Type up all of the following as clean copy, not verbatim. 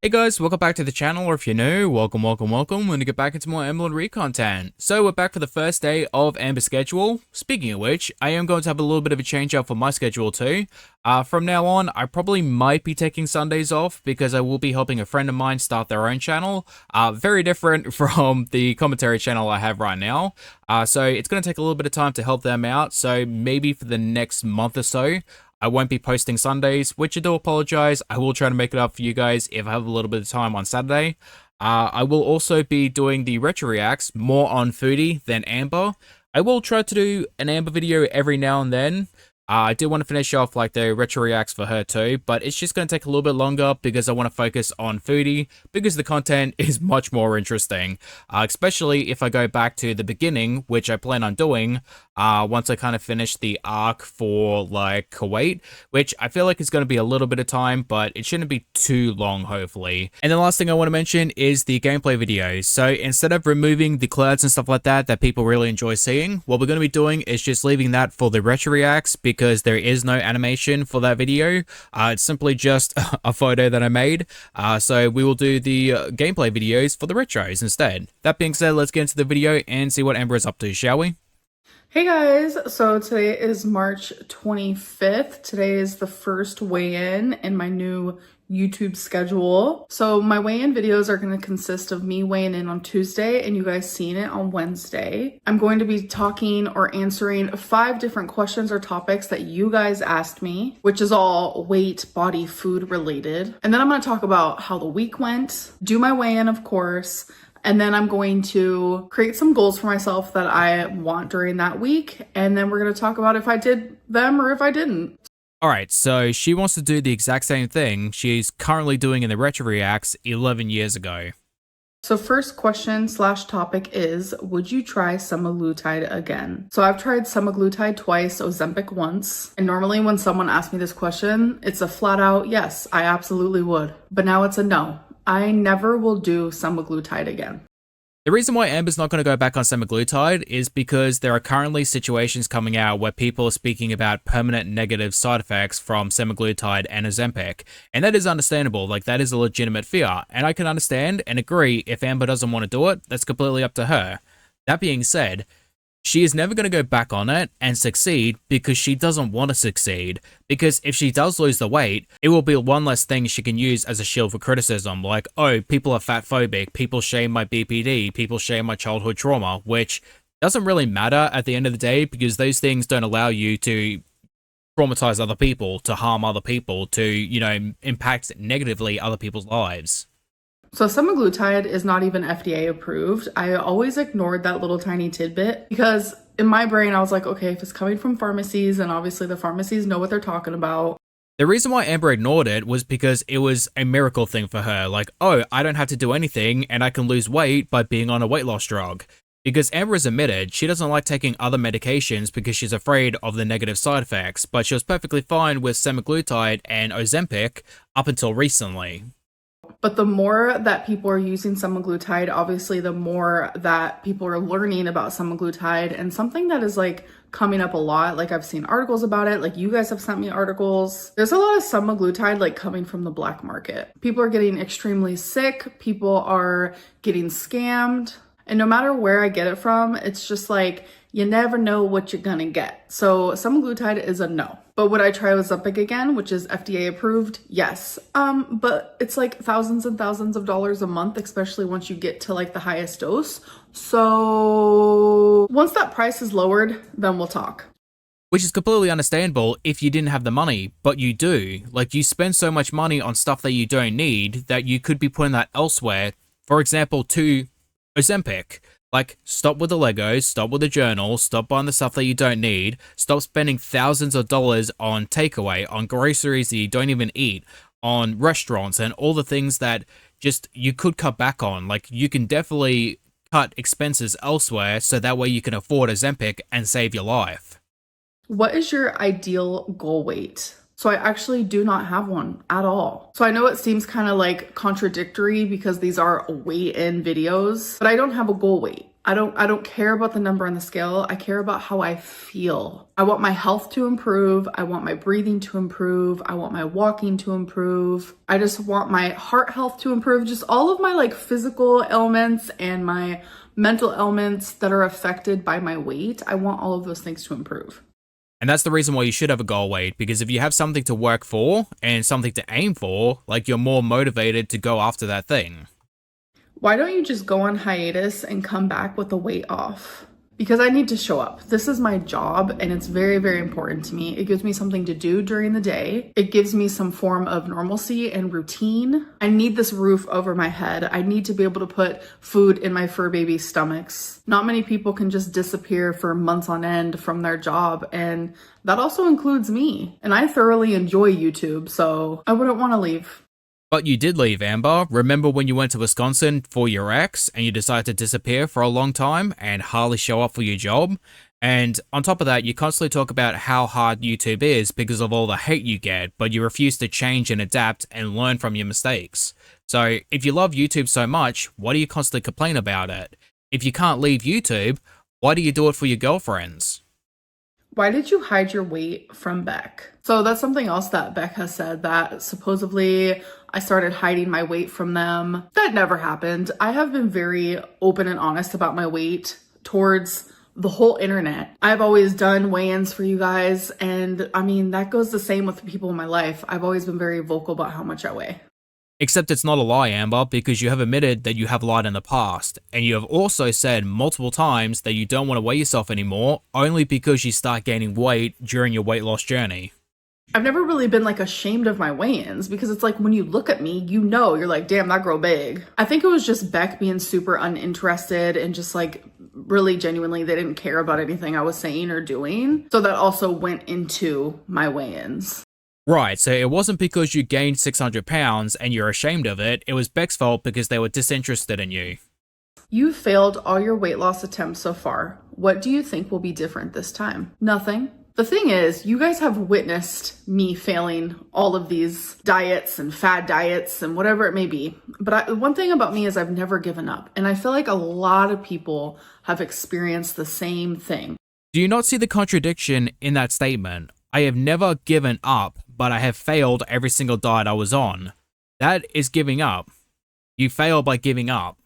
Hey guys, welcome back to the channel, or if you're new, welcome. We're gonna get back into more Amberlynn Reid content. So we're back for the first day of Amber's schedule. Speaking of which, I am going to have a little bit of a change up for my schedule too. From now on, I probably might be taking Sundays off because I will be helping a friend of mine start their own channel. Very different from the commentary channel I have right now. So it's gonna take a little bit of time to help them out, so maybe for the next month or so, I won't be posting Sundays, which I do apologize. I will try to make it up for you guys if I have a little bit of time on Saturday. I will also be doing the retro reacts more on Foodie than Amber. I will try to do an Amber video every now and then. I do want to finish off like the retro reacts for her too, but it's just going to take a little bit longer because I want to focus on Foodie because the content is much more interesting, especially if I go back to the beginning, which I plan on doing once I kind of finish the arc for like Kuwait, which I feel like is going to be a little bit of time, but it shouldn't be too long, hopefully. And the last thing I want to mention is the gameplay videos. So instead of removing the clouds and stuff like that people really enjoy seeing, what we're going to be doing is just leaving that for the retro reacts because there is no animation for that video. It's simply just a photo that I made. So we will do the gameplay videos for the retros instead. That being said, let's get into the video and see what Amber is up to, shall we? Hey guys, so today is March 25th. Today is the first weigh-in in my new YouTube schedule. So my weigh-in videos are going to consist of me weighing in on Tuesday and you guys seeing it on Wednesday. I'm going to be talking or answering 5 different questions or topics that you guys asked me, which is all weight, body, food related. And then I'm going to talk about how the week went, do my weigh-in of course, and then I'm going to create some goals for myself that I want during that week. And then we're going to talk about if I did them or if I didn't. Alright, so she wants to do the exact same thing she's currently doing in the retro reacts 11 years ago. So first question / topic is, would you try semaglutide again? So I've tried semaglutide twice, Ozempic once. And normally when someone asks me this question, it's a flat out, yes, I absolutely would. But now it's a no. I never will do semaglutide again. The reason why Amber's not going to go back on semaglutide is because there are currently situations coming out where people are speaking about permanent negative side effects from semaglutide and Ozempic. And that is understandable, like that is a legitimate fear. And I can understand and agree if Amber doesn't want to do it, that's completely up to her. That being said, she is never going to go back on it and succeed because she doesn't want to succeed. Because if she does lose the weight, it will be one less thing she can use as a shield for criticism. Like, oh, people are fat phobic, people shame my BPD, people shame my childhood trauma, which doesn't really matter at the end of the day because those things don't allow you to traumatize other people, to harm other people, to, you know, impact negatively other people's lives. So semaglutide is not even FDA approved. I always ignored that little tiny tidbit because in my brain, I was like, okay, if it's coming from pharmacies, and obviously the pharmacies know what they're talking about. The reason why Amber ignored it was because it was a miracle thing for her. Like, oh, I don't have to do anything and I can lose weight by being on a weight loss drug. Because Amber has admitted she doesn't like taking other medications because she's afraid of the negative side effects, but she was perfectly fine with semaglutide and Ozempic up until recently. But the more that people are using semaglutide, obviously the more that people are learning about semaglutide, and something that is like coming up a lot, like I've seen articles about it, like you guys have sent me articles. There's a lot of semaglutide like coming from the black market. People are getting extremely sick, people are getting scammed, and no matter where I get it from, it's just like, you never know what you're gonna get. So semaglutide is a no. But would I try Ozempic again, which is FDA approved? Yes. But it's like thousands and thousands of dollars a month, especially once you get to like the highest dose. So once that price is lowered, then we'll talk. Which is completely understandable if you didn't have the money, but you do. Like, you spend so much money on stuff that you don't need that you could be putting that elsewhere. For example, to Ozempic. Like, stop with the Legos, stop with the journal, stop buying the stuff that you don't need, stop spending thousands of dollars on takeaway, on groceries that you don't even eat, on restaurants, and all the things that just you could cut back on. Like, you can definitely cut expenses elsewhere so that way you can afford Ozempic and save your life. What is your ideal goal weight? So I actually do not have one at all. So I know it seems kind of like contradictory because these are weigh-in videos, but I don't have a goal weight. I don't care about the number on the scale. I care about how I feel. I want my health to improve. I want my breathing to improve. I want my walking to improve. I just want my heart health to improve. Just all of my like physical ailments and my mental ailments that are affected by my weight. I want all of those things to improve. And that's the reason why you should have a goal weight, because if you have something to work for and something to aim for, like you're more motivated to go after that thing. Why don't you just go on hiatus and come back with the weight off? Because I need to show up. This is my job and it's very, very important to me. It gives me something to do during the day. It gives me some form of normalcy and routine. I need this roof over my head. I need to be able to put food in my fur baby's stomachs. Not many people can just disappear for months on end from their job, and that also includes me. And I thoroughly enjoy YouTube, so I wouldn't want to leave. But you did leave, Amber. Remember when you went to Wisconsin for your ex and you decided to disappear for a long time and hardly show up for your job? And on top of that, you constantly talk about how hard YouTube is because of all the hate you get, but you refuse to change and adapt and learn from your mistakes. So if you love YouTube so much, why do you constantly complain about it? If you can't leave YouTube, why do you do it for your girlfriends? Why did you hide your weight from Beck? So that's something else that Beck has said, that supposedly I started hiding my weight from them. That never happened. I have been very open and honest about my weight towards the whole internet. I've always done weigh-ins for you guys, and I mean, that goes the same with the people in my life. I've always been very vocal about how much I weigh. Except it's not a lie, Amber, because you have admitted that you have lied in the past, and you have also said multiple times that you don't want to weigh yourself anymore, only because you start gaining weight during your weight loss journey. I've never really been like ashamed of my weigh-ins, because it's like when you look at me, you know, you're like, damn, that girl big. I think it was just Beck being super uninterested and just like really genuinely, they didn't care about anything I was saying or doing. So that also went into my weigh-ins. Right, so it wasn't because you gained 600 pounds and you're ashamed of it, it was Beck's fault because they were disinterested in you. You failed all your weight loss attempts so far. What do you think will be different this time? Nothing. The thing is, you guys have witnessed me failing all of these diets and fad diets and whatever it may be. But one thing about me is I've never given up. And I feel like a lot of people have experienced the same thing. Do you not see the contradiction in that statement? I have never given up, but I have failed every single diet I was on. That is giving up. You fail by giving up.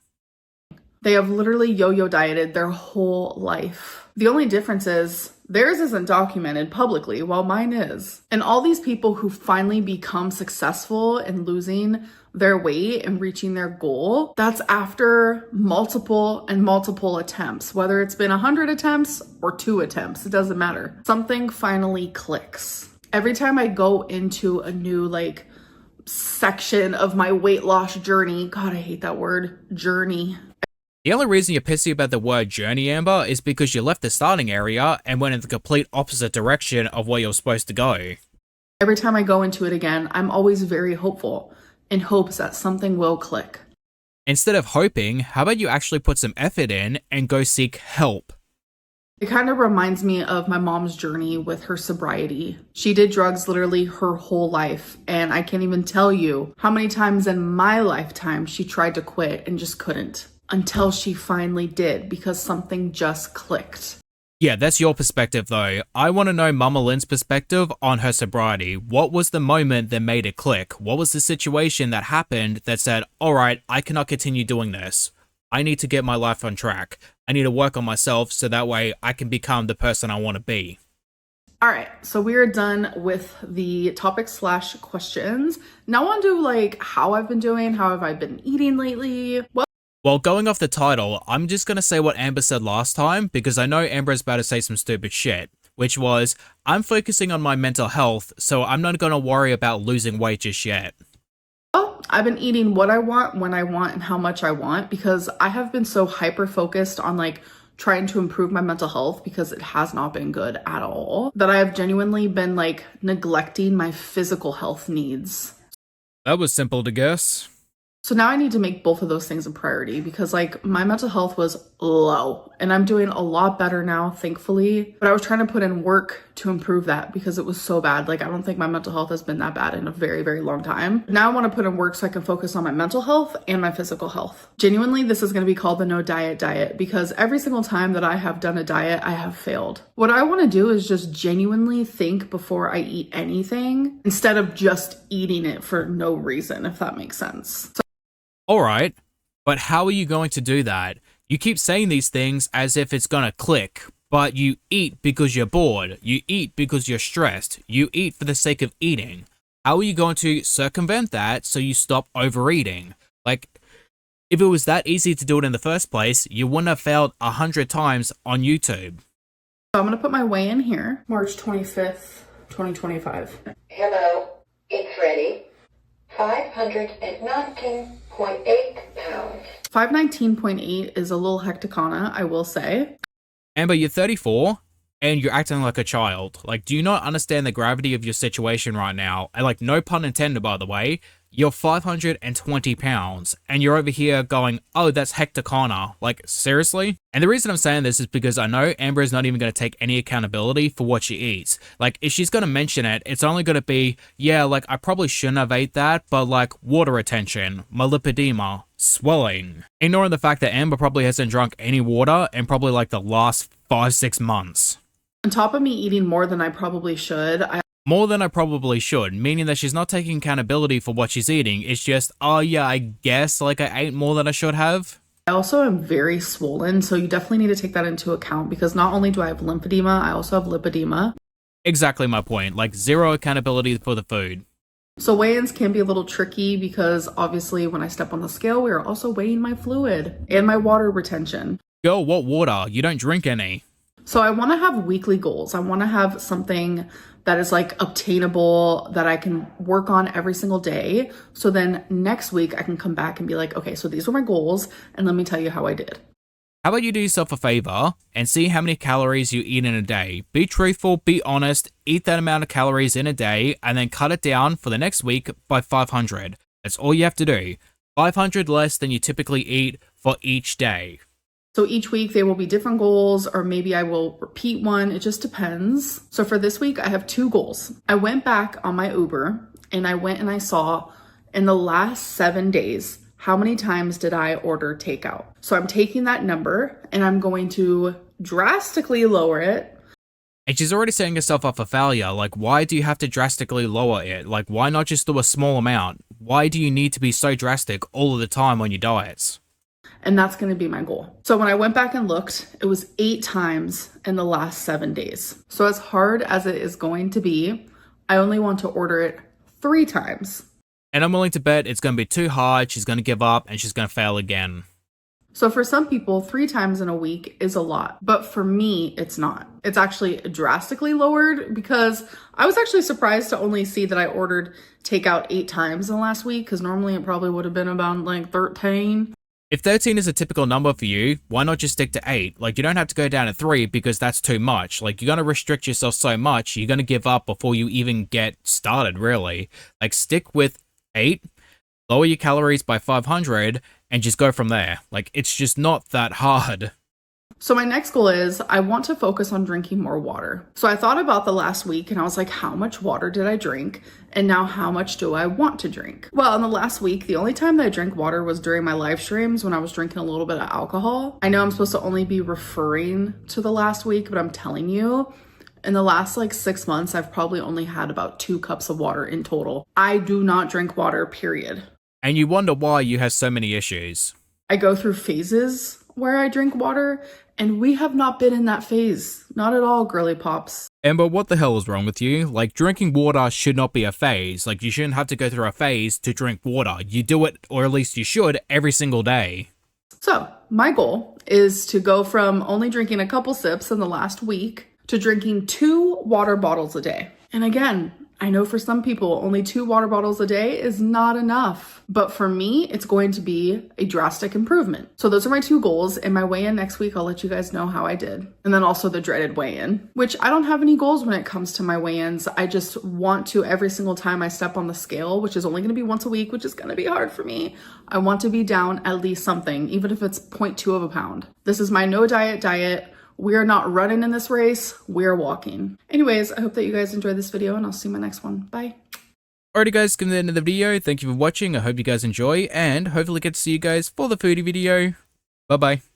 They have literally yo-yo dieted their whole life. The only difference is theirs isn't documented publicly, while mine is. And all these people who finally become successful in losing their weight and reaching their goal, that's after multiple and multiple attempts. Whether it's been 100 attempts or 2 attempts, it doesn't matter. Something finally clicks. Every time I go into a new like section of my weight loss journey, God, I hate that word, journey. The only reason you're pissy about the word journey, Amber, is because you left the starting area and went in the complete opposite direction of where you're supposed to go. Every time I go into it again, I'm always very hopeful, in hopes that something will click. Instead of hoping, how about you actually put some effort in and go seek help? It kind of reminds me of my mom's journey with her sobriety. She did drugs literally her whole life, and I can't even tell you how many times in my lifetime she tried to quit and just couldn't. Until she finally did, because something just clicked. Yeah, that's your perspective though. I want to know Mama Lynn's perspective on her sobriety. What was the moment that made it click? What was the situation that happened that said, alright, I cannot continue doing this. I need to get my life on track. I need to work on myself so that way I can become the person I want to be. Alright, so we are done with the topic/questions. Now on to like how I've been doing, how have I been eating lately? Well, going off the title, I'm just going to say what Amber said last time because I know Amber is about to say some stupid shit, which was, I'm focusing on my mental health, so I'm not going to worry about losing weight just yet. Well, I've been eating what I want, when I want, and how much I want because I have been so hyper-focused on like trying to improve my mental health because it has not been good at all, that I have genuinely been like neglecting my physical health needs. That was simple to guess. So now I need to make both of those things a priority because like my mental health was low and I'm doing a lot better now, thankfully. But I was trying to put in work to improve that because it was so bad. Like I don't think my mental health has been that bad in a very, very long time. Now I want to put in work so I can focus on my mental health and my physical health. Genuinely, this is going to be called the no diet because every single time that I have done a diet, I have failed. What I want to do is just genuinely think before I eat anything instead of just eating it for no reason, if that makes sense. Alright, but how are you going to do that? You keep saying these things as if it's gonna click, but you eat because you're bored, you eat because you're stressed, you eat for the sake of eating. How are you going to circumvent that so you stop overeating? Like, if it was that easy to do it in the first place, you wouldn't have failed 100 times on YouTube. So I'm gonna put my weigh in here, March 25th, 2025. Hello, it's ready. 519.8 pounds. 519.8 is a little hecticana, I will say. Amber, you're 34 and you're acting like a child. Like, do you not understand the gravity of your situation right now? And like, no pun intended, by the way. You're 520 pounds and you're over here going, oh, that's hecticana. Like, seriously? And the reason I'm saying this is because I know Amber is not even going to take any accountability for what she eats. Like, if she's going to mention it, it's only going to be, yeah, like, I probably shouldn't have ate that, but like, water retention, my lipedema, swelling. Ignoring the fact that Amber probably hasn't drunk any water in probably like the last 5-6 months. On top of me eating more than I probably should, More than I probably should, meaning that she's not taking accountability for what she's eating. It's just, oh yeah, I guess like I ate more than I should have. I also am very swollen, so you definitely need to take that into account because not only do I have lymphedema, I also have lipedema. Exactly my point, like zero accountability for the food. So weigh-ins can be a little tricky because obviously when I step on the scale, we are also weighing my fluid and my water retention. Girl, what water? You don't drink any. So I want to have weekly goals. I want to have something that is like obtainable that I can work on every single day. So then next week I can come back and be like, okay, so these were my goals and let me tell you how I did. How about you do yourself a favor and see how many calories you eat in a day? Be truthful, be honest, eat that amount of calories in a day and then cut it down for the next week by 500. That's all you have to do. 500 less than you typically eat for each day. So each week they will be different goals or maybe I will repeat one. It just depends. So for this week, I have 2 goals. I went back on my Uber and I went and I saw in the last 7 days, how many times did I order takeout? So I'm taking that number and I'm going to drastically lower it. And she's already setting herself up for failure. Like, why do you have to drastically lower it? Like, why not just do a small amount? Why do you need to be so drastic all of the time on your diets? And that's going to be my goal. So when I went back and looked, it was 8 times in the last 7 days. So as hard as it is going to be, I only want to order it 3 times. And I'm willing to bet it's going to be too hard, she's going to give up, and she's going to fail again. So for some people, 3 times in a week is a lot. But for me, it's not. It's actually drastically lowered because I was actually surprised to only see that I ordered takeout 8 times in the last week because normally it probably would have been about like 13. If 13 is a typical number for you, why not just stick to 8? Like, you don't have to go down to 3 because that's too much. Like, you're going to restrict yourself so much, you're going to give up before you even get started, really. Like, stick with 8, lower your calories by 500, and just go from there. Like, it's just not that hard. So my next goal is I want to focus on drinking more water. So I thought about the last week and I was like, how much water did I drink? And now how much do I want to drink? Well, in the last week, the only time that I drank water was during my live streams when I was drinking a little bit of alcohol. I know I'm supposed to only be referring to the last week, but I'm telling you, in the last like 6 months, I've probably only had about 2 cups of water in total. I do not drink water, period. And you wonder why you have so many issues. I go through phases where I drink water, and we have not been in that phase. Not at all, girly pops. Amber, what the hell is wrong with you? Like, drinking water should not be a phase. Like, you shouldn't have to go through a phase to drink water. You do it, or at least you should, every single day. So, my goal is to go from only drinking a couple sips in the last week to drinking 2 water bottles a day. And again, I know for some people, only 2 water bottles a day is not enough. But for me, it's going to be a drastic improvement. So those are my 2 goals. In my weigh-in next week, I'll let you guys know how I did. And then also the dreaded weigh-in, which I don't have any goals when it comes to my weigh-ins. I just want to, every single time I step on the scale, which is only going to be once a week, which is going to be hard for me, I want to be down at least something, even if it's 0.2 of a pound. This is my no diet. We're not running in this race, we're walking. Anyways, I hope that you guys enjoyed this video, and I'll see you in my next one. Bye. Alrighty guys, come to the end of the video. Thank you for watching. I hope you guys enjoy, and hopefully get to see you guys for the foodie video. Bye bye.